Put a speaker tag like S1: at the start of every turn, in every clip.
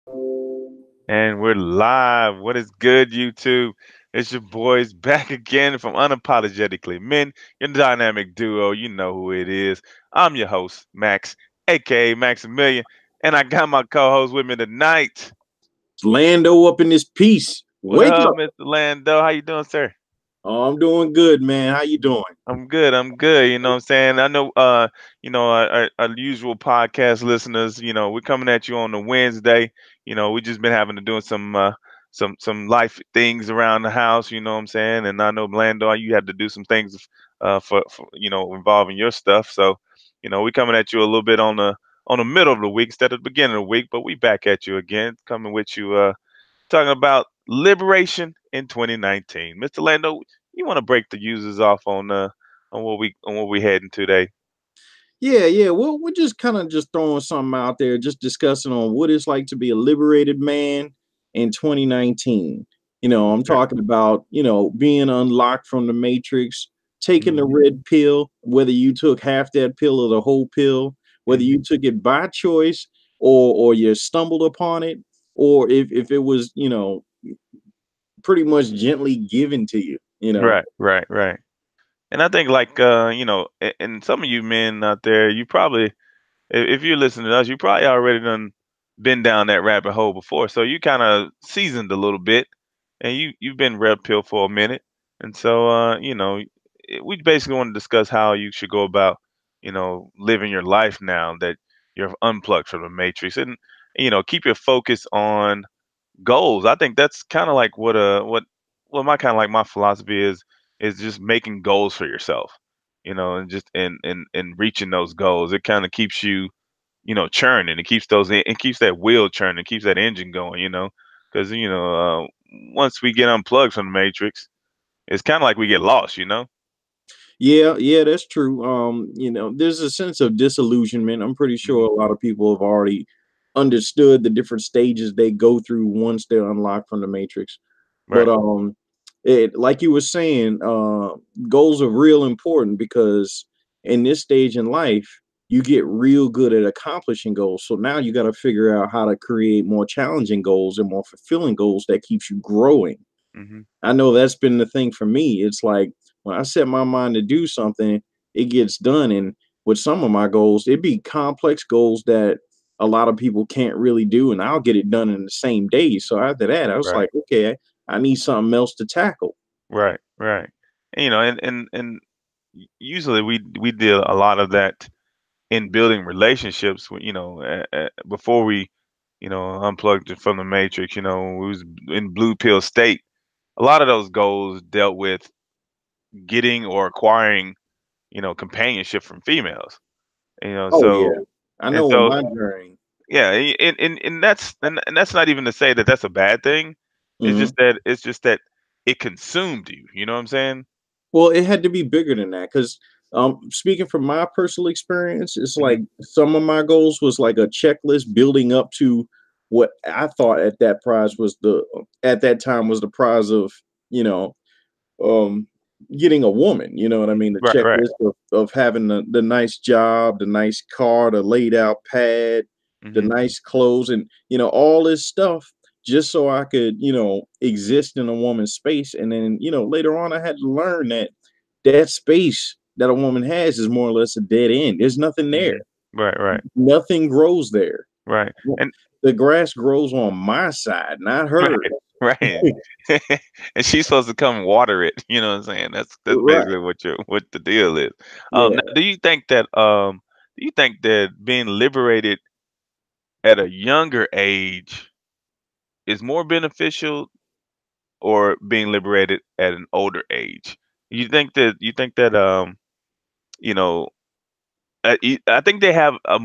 S1: And we're live. What is good, YouTube? It's your boys back again from Unapologetically Men, your dynamic duo. You know who it is. I'm your host, Max, aka Maximilian, and I got my co-host with me tonight.
S2: Lando up in this piece.
S1: What
S2: Wake
S1: up,
S2: up.
S1: Mr. Lando? How you doing, sir?
S2: Oh, I'm doing good, man. How you doing?
S1: I'm good. I'm good. You know what I'm saying? I know our usual podcast listeners, we're coming at you on a Wednesday. We just been having to doing some life things around the house, you know what I'm saying? And I know Blando, you had to do some things for involving your stuff. So, we coming at you a little bit on the middle of the week instead of the beginning of the week, but we back at you again, coming with you talking about liberation in 2019. Mr. Lando, you want to break the users off on what we heading today?
S2: Yeah. Well, we're just kind of just throwing something out there, just discussing on what it's like to be a liberated man in 2019. I'm
S1: Okay.
S2: talking about, being unlocked from the matrix, taking the
S1: hmm
S2: red pill, whether you took half that pill or the whole pill, whether
S1: hmm
S2: you took it by choice or you stumbled upon it, or if it was, pretty much gently given to you.
S1: Right, right, right. And I think like and some of you men out there, you probably if you're listening to us, you probably already done been down that rabbit hole before. So you kind of seasoned a little bit, and you've been red pill for a minute, and so we basically want to discuss how you should go about living your life now that you're unplugged from the matrix, and keep your focus on goals. I think that's kind of like what my kind of like my philosophy is just making goals for yourself, and just and reaching those goals. It kind of keeps you churning. It keeps it keeps that wheel churning. It keeps that engine going. Because once we get unplugged from the matrix, it's kind of like we get lost.
S2: Yeah, that's true. There's a sense of disillusionment. I'm pretty sure
S1: hmm
S2: a lot of people have already understood the different stages they go through once they're unlocked from the matrix. But
S1: Right.
S2: it like you were saying, goals are real important because in this stage in life, you get real good at accomplishing goals. So now you got to figure out how to create more challenging goals and more fulfilling goals that keeps you growing.
S1: hmm
S2: I know that's been the thing for me. It's like when I set my mind to do something, it gets done. And with some of my goals, it'd be complex goals that a lot of people can't really do, and I'll get it done in the same day. So after that, I was
S1: Right.
S2: like, okay, I need something else to tackle.
S1: Right. Right. And, and usually we deal a lot of that in building relationships, before we, unplugged it from the matrix, we was in blue pill state. A lot of those goals dealt with getting or acquiring, companionship from females.
S2: Oh yeah,
S1: So
S2: I
S1: and
S2: know on
S1: so
S2: my journey.
S1: yeah, and that's not even to say that that's a bad thing.
S2: Mhm.
S1: It's just that it consumed you. You know what I'm saying?
S2: Well, it had to be bigger than that because, speaking from my personal experience, it's
S1: hmm
S2: like some of my goals was like a checklist building up to what I thought at that time was the prize of you know um getting a woman. You know what I mean? The
S1: Right. Right.
S2: checklist of having the nice job, the nice car, the laid out pad, the
S1: hmm
S2: nice clothes, and all this stuff just so I could exist in a woman's space. And then later on, I had to learn that that space that a woman has is more or less a dead end. There's nothing there.
S1: hmm Right. Right.
S2: Nothing grows there.
S1: Right. And
S2: The grass grows on my side, not hers.
S1: right. Right. And she's supposed to come water it. You know what I'm saying? That's
S2: Right.
S1: basically what the deal is.
S2: Yeah.
S1: Now, do you think that being liberated at a younger age is more beneficial or being liberated at an older age? You think that you know I think they have a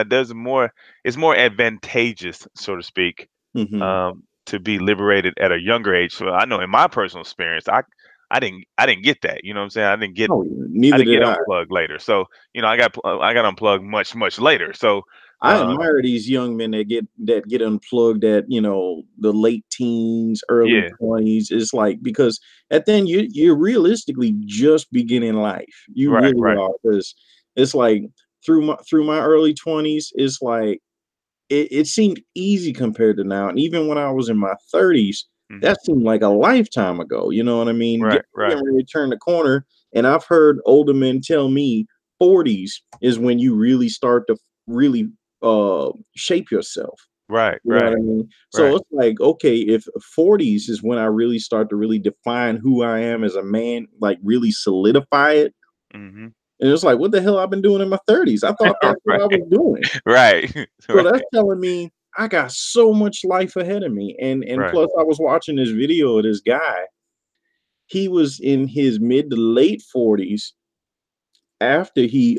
S1: there's more it's more advantageous, so to speak,
S2: Hmm.
S1: to be liberated at a younger age. So I know in my personal experience, I didn't get that. You know what I'm saying?
S2: Oh,
S1: I
S2: neither
S1: didn't
S2: did
S1: get
S2: I.
S1: unplugged later. So I got unplugged much later. So
S2: I
S1: uh,
S2: admire these young men that get unplugged at the late teens, early
S1: yeah,
S2: 20s. It's like because at then you're realistically just beginning life. You
S1: right,
S2: really
S1: right,
S2: are because it's like through my early 20s, it's like it seemed easy compared to now. And even when I was in my 30s,
S1: Mhm.
S2: that seemed like a lifetime ago. You know what I mean?
S1: Right, right.
S2: Getting ready to turn the corner. And I've heard older men tell me 40s is when you really start to really shape yourself.
S1: Right,
S2: You know what
S1: right,
S2: I mean? So
S1: right.
S2: it's like, okay, if 40s is when I really start to really define who I am as a man, like really solidify it.
S1: Mhm.
S2: And it's like, what the hell I've been doing in my 30s? I thought that's what I
S1: Right,
S2: was doing.
S1: right,
S2: So that's
S1: right,
S2: telling me I got so much life ahead of me. And
S1: right.
S2: plus I was watching this video of this guy. He was in his mid to late 40s after he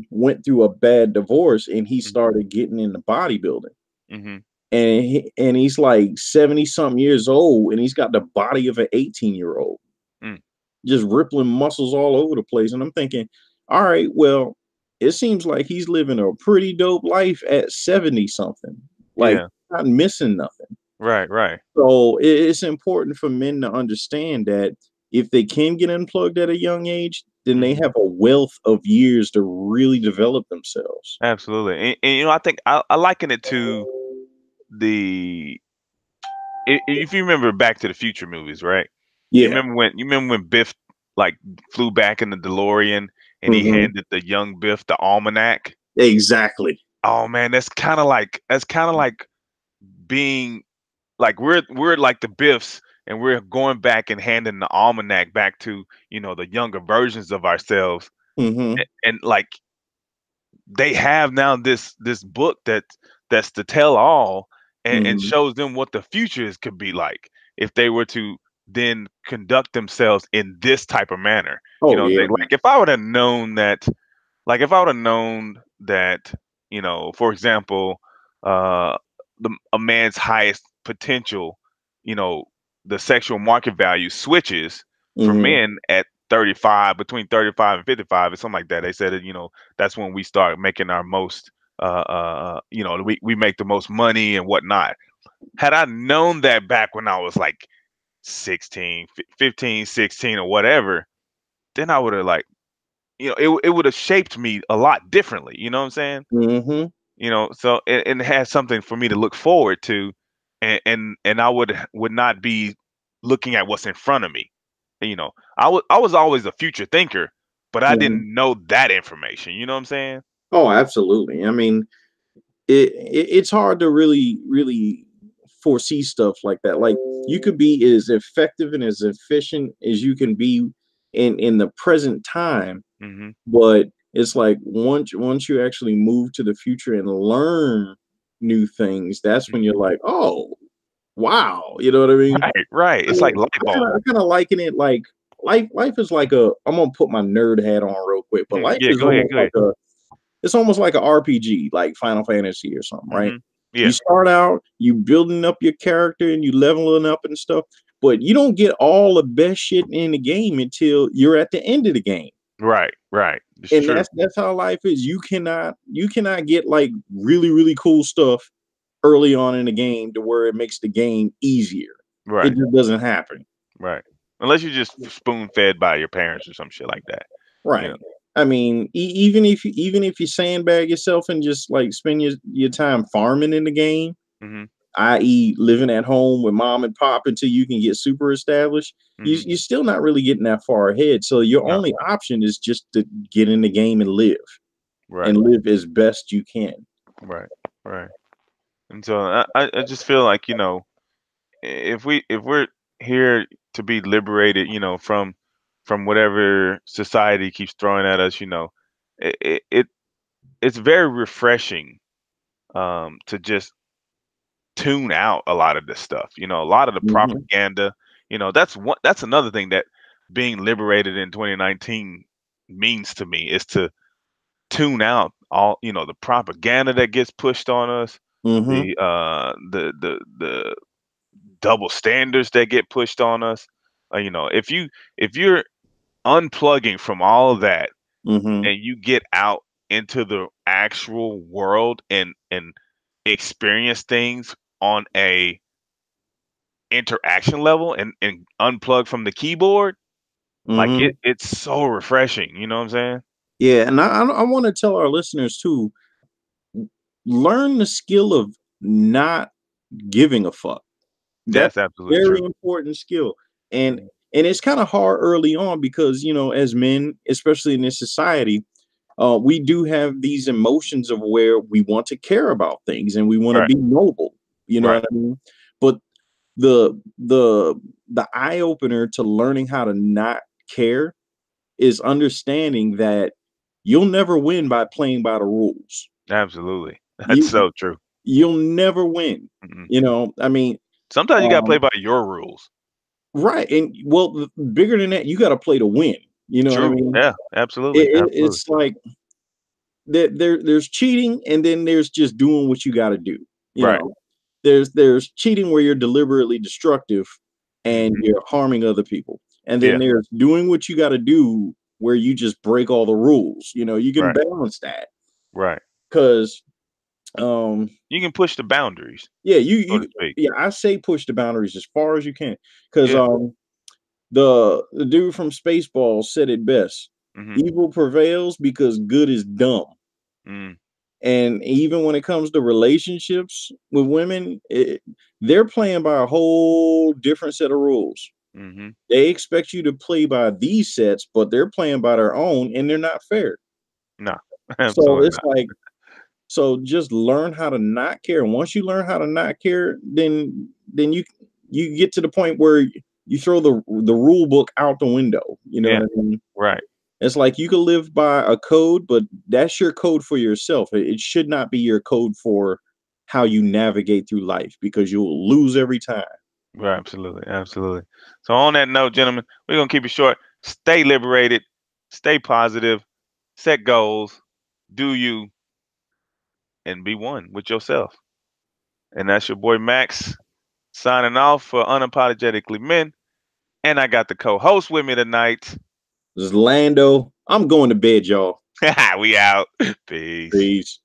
S2: went through a bad divorce and he
S1: Mhm,
S2: started getting into bodybuilding.
S1: mhm,
S2: And he's like 70 something years old and he's got the body of an 18-year-old,
S1: mm.
S2: just rippling muscles all over the place. And I'm thinking, all right, well, it seems like he's living a pretty dope life at 70 something, like
S1: Yeah,
S2: not missing nothing.
S1: right, right.
S2: So it's important for men to understand that if they can get unplugged at a young age, then they
S1: Mhm.
S2: have a wealth of years to really develop themselves.
S1: Absolutely, and, I think I liken it to the if you remember Back to the Future movies, right?
S2: Yeah.
S1: You remember when Biff, like, flew back in the DeLorean and he
S2: Hmm.
S1: handed the young Biff the almanac?
S2: Exactly.
S1: Oh, man, that's kinda like being like, we're like the Biffs, and we're going back and handing the almanac back to, the younger versions of ourselves,
S2: Hmm.
S1: and, like, they have now this book that's the tell all, and
S2: Hmm.
S1: shows them what the futures could be like if they were to then conduct themselves in this type of manner.
S2: Oh yeah.
S1: Like, if I would have known that, if I would have known that, for example, uh, a man's highest potential, you know, the sexual market value switches for
S2: Hmm.
S1: men at 35, between 35 and 55, or something like that. They said that, that's when we start making our most, we make the most money and whatnot. Had I known that back when I was like 16, 15, 16, or whatever, then I would have, like, it would have shaped me a lot differently. You know what I'm saying?
S2: Hmm.
S1: So it has something for me to look forward to, and I would not be looking at what's in front of me. I was always a future thinker, but I
S2: Hmm.
S1: didn't know that information. You know what I'm saying?
S2: Oh, absolutely. I mean, it's hard to really foresee stuff like that. Like you could be as effective and as efficient as you can be in the present time,
S1: Hmm.
S2: but it's like once you actually move to the future and learn new things, that's when you're
S1: Hmm.
S2: like, oh wow, you know what I mean?
S1: Right, right.
S2: I
S1: It's
S2: mean,
S1: like light
S2: I kind of
S1: bulb.
S2: I kind of liken it like life is like a. I'm gonna put my nerd hat on real quick, but
S1: Mhm.
S2: life
S1: Yeah,
S2: is
S1: go ahead,
S2: almost
S1: go
S2: like
S1: ahead.
S2: a. It's almost like a RPG, like Final Fantasy or something, right?
S1: Hmm.
S2: You
S1: Yeah,
S2: start out, you building up your character and you leveling up and stuff, but you don't get all the best shit in the game until you're at the end of the game.
S1: right, right. It's
S2: And
S1: true.
S2: that's how life is. You cannot get like really cool stuff early on in the game to where it makes the game easier. It
S1: Right,
S2: just doesn't happen.
S1: right. Unless you're just spoon fed by your parents or some shit like that. You know.
S2: Right. I mean, even if you sandbag yourself and just like spend your time farming in the game,
S1: Hmm.
S2: i.e., living at home with mom and pop until you can get super established,
S1: Hmm.
S2: you're still not really getting that far ahead. So your
S1: No.
S2: only option is just to get in the game
S1: Right,
S2: and live as best you can.
S1: right, right. And so I just feel like, if we're here to be liberated, from whatever society keeps throwing at us, it, it, it it's very refreshing, to just tune out a lot of this stuff. A lot of the
S2: Hmm.
S1: propaganda. That's another thing that being liberated in 2019 means to me, is to tune out all, the propaganda that gets pushed on us,
S2: Hmm.
S1: the double standards that get pushed on us. If you're unplugging from all of that,
S2: Hmm.
S1: and you get out into the actual world, and experience things on a interaction level, and unplug from the keyboard, like,
S2: Hmm.
S1: it's so refreshing. You know what I'm saying?
S2: Yeah, and I want to tell our listeners too, learn the skill of not giving a fuck. That's
S1: That's absolutely
S2: a very
S1: true.
S2: important skill. And
S1: Mhm.
S2: and it's kind of hard early on because, as men, especially in this society, we do have these emotions of where we want to care about things and we want to
S1: Right,
S2: be noble. You know
S1: right.
S2: what I mean? But the the the eye opener to learning how to not care is understanding that you'll never win by playing by the rules.
S1: Absolutely. That's
S2: You
S1: so true.
S2: you'll never win.
S1: Mhm.
S2: I mean,
S1: Sometimes you gotta play
S2: um,
S1: by your rules.
S2: right, and well, bigger than that, you got to play to win. You know what I
S1: True.
S2: mean?
S1: Yeah, absolutely, absolutely.
S2: It's like there's cheating, and then there's just doing what you got to do. You
S1: Right.
S2: know, there's cheating where you're deliberately destructive and
S1: Mhm.
S2: you're harming other people, and then
S1: Yeah,
S2: there's doing what you got to do where you just break all the rules. You can
S1: right,
S2: balance that
S1: right.
S2: because um
S1: You can push the boundaries,
S2: yeah,
S1: so to
S2: you
S1: speak.
S2: yeah, I say push the boundaries as far as you can because
S1: Yeah.
S2: the dude from Spaceballs said it best.
S1: Mhm.
S2: Evil prevails because good is dumb.
S1: Mm.
S2: And even when it comes to relationships with women, they're playing by a whole different set of rules.
S1: Mhm.
S2: They expect you to play by these sets, but they're playing by their own and they're not fair.
S1: No,
S2: So
S1: absolutely
S2: it's
S1: not.
S2: like, so just learn how to not care. And once you learn how to not care, then you get to the point where you throw the rule book out the window. You know what
S1: Yeah,
S2: I mean?
S1: right,
S2: It's like you can live by a code, but that's your code for yourself. It should not be your code for how you navigate through life because you'll lose every time.
S1: right, absolutely, absolutely. So on that note, gentlemen, we're gonna keep it short. Stay liberated, stay positive, set goals, do you, and be one with yourself. And that's your boy Max signing off for Unapologetically Men. And I got the co-host with me tonight.
S2: This is Lando. I'm going to bed, y'all.
S1: We out. Peace.
S2: Peace.